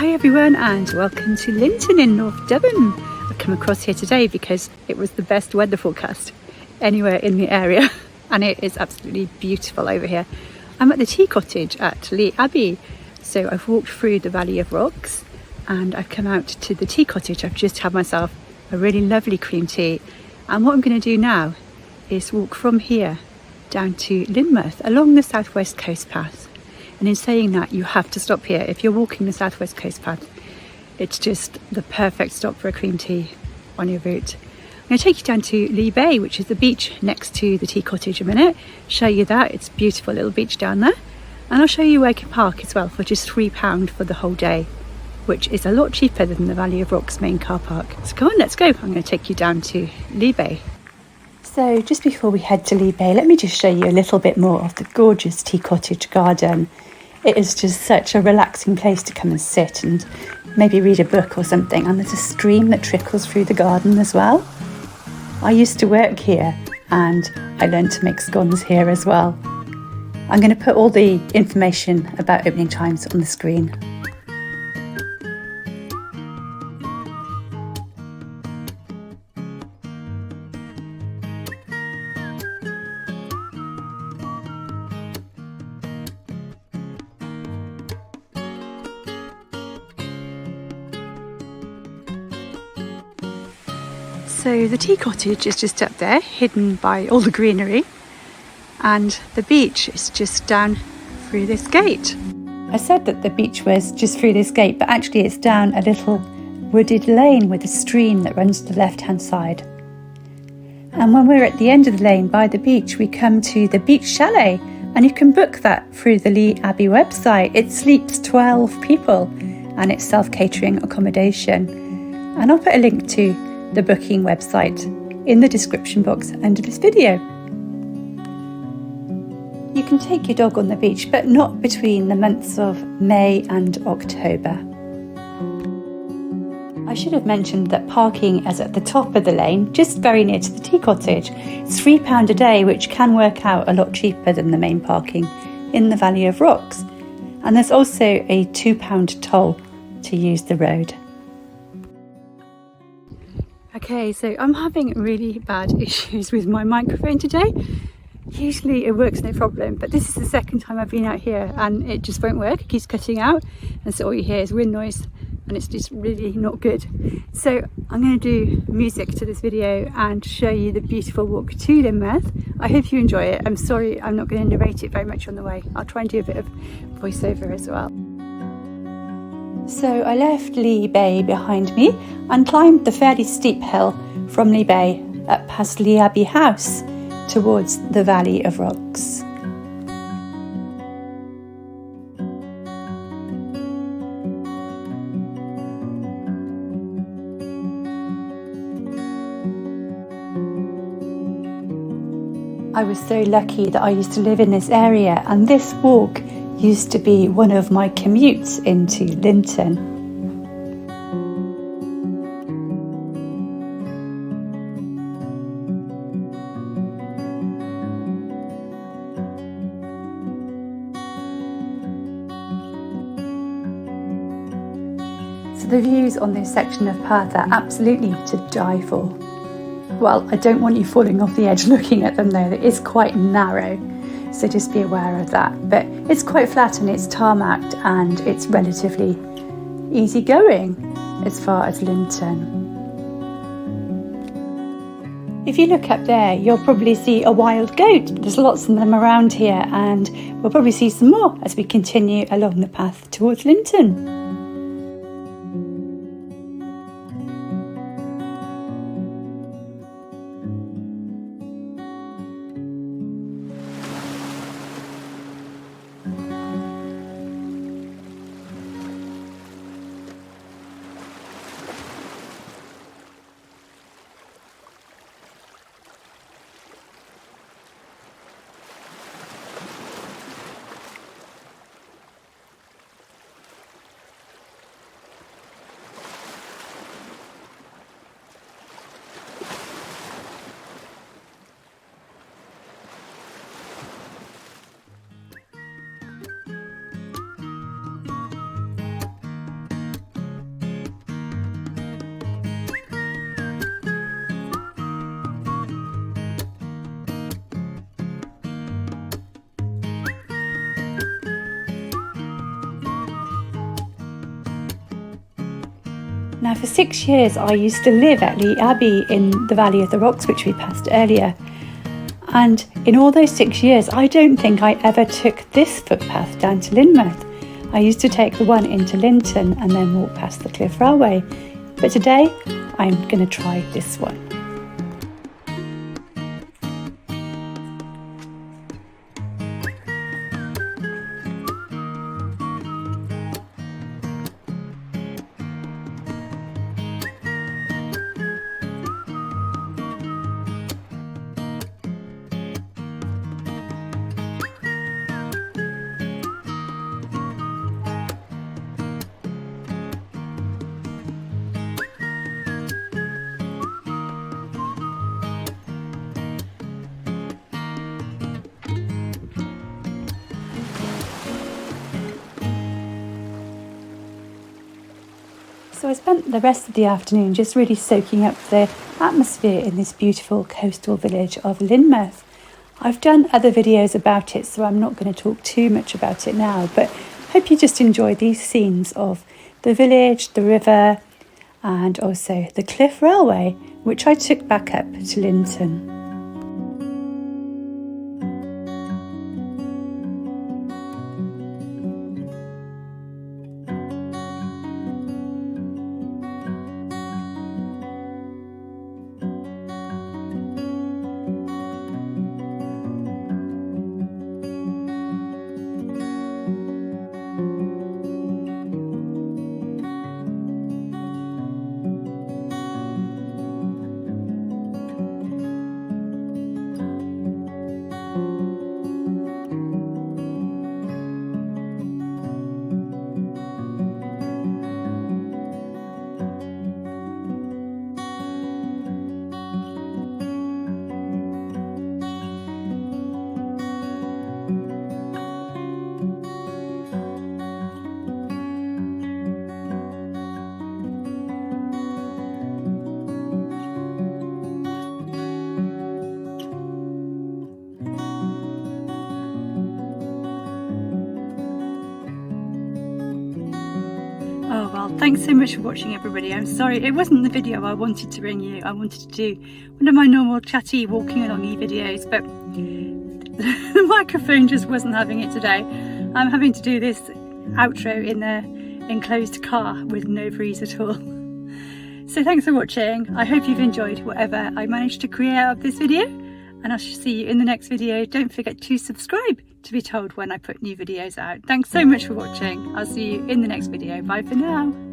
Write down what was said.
Hi everyone and welcome to Linton in North Devon. I've come across here today because it was the best weather forecast anywhere in the area and it is absolutely beautiful over here. I'm at the Tea Cottage at Lee Abbey, so I've walked through the Valley of Rocks and I've come out to the Tea Cottage. I've just had myself a really lovely cream tea, and what I'm going to do now is walk from here down to Lynmouth along the southwest coast path. And in saying that, you have to stop here. If you're walking the southwest coast path, it's just the perfect stop for a cream tea on your route. I'm going to take you down to Lee Bay, which is the beach next to the Tea Cottage, in a minute. Show you that. It's a beautiful little beach down there. And I'll show you where you can park as well for just £3 for the whole day, which is a lot cheaper than the Valley of Rocks main car park. So come on, let's go. I'm going to take you down to Lee Bay. So just before we head to Lee Bay, let me just show you a little bit more of the gorgeous Tea Cottage garden. It is just such a relaxing place to come and sit and maybe read a book or something. And there's a stream that trickles through the garden as well. I used to work here and I learned to make scones here as well. I'm going to put all the information about opening times on the screen. So the Tea Cottage is just up there, hidden by all the greenery, and the beach is just down through this gate. I said that the beach was just through this gate, but actually it's down a little wooded lane with a stream that runs to the left-hand side. And when we're at the end of the lane by the beach, we come to the beach chalet, and you can book that through the Lee Abbey website. It sleeps 12 people and it's self-catering accommodation. And I'll put a link to the booking website in the description box under this video. You can take your dog on the beach, but not between the months of May and October. I should have mentioned that parking is at the top of the lane, just very near to the Tea Cottage. It's £3 a day, which can work out a lot cheaper than the main parking in the Valley of Rocks. And there's also a £2 toll to use the road. Okay, so I'm having really bad issues with my microphone today. Usually it works no problem, but this is the second time I've been out here and it just won't work. It keeps cutting out, and so all you hear is wind noise and it's just really not good. So I'm going to do music to this video and show you the beautiful walk to Lynmouth. I hope you enjoy it. I'm sorry I'm not going to narrate it very much on the way. I'll try and do a bit of voiceover as well. So I left Lee Bay behind me and climbed the fairly steep hill from Lee Bay up past Lee Abbey House towards the Valley of Rocks. I was so lucky that I used to live in this area, and this walk used to be one of my commutes into Linton. So the views on this section of path are absolutely to die for. Well, I don't want you falling off the edge looking at them though. It is quite narrow, so just be aware of that. But it's quite flat and it's tarmacked and it's relatively easy going as far as Linton. If you look up there, you'll probably see a wild goat. There's lots of them around here, and we'll probably see some more as we continue along the path towards Linton. Now for 6 years I used to live at Lee Abbey in the Valley of the Rocks, which we passed earlier. And in all those 6 years, I don't think I ever took this footpath down to Lynmouth. I used to take the one into Linton and then walk past the Cliff Railway. But today, I'm going to try this one. So I spent the rest of the afternoon just really soaking up the atmosphere in this beautiful coastal village of Lynmouth. I've done other videos about it, so I'm not going to talk too much about it now, but hope you just enjoy these scenes of the village, the river, and also the Cliff Railway, which I took back up to Linton. Oh well, thanks so much for watching everybody. I'm sorry, it wasn't the video I wanted to bring you. I wanted to do one of my normal chatty walking along videos, but the microphone just wasn't having it today. I'm having to do this outro in the enclosed car with no breeze at all. So thanks for watching. I hope you've enjoyed whatever I managed to create out of this video, and I shall see you in the next video. Don't forget to subscribe to be told when I put new videos out. Thanks so much for watching. I'll see you in the next video. Bye for now.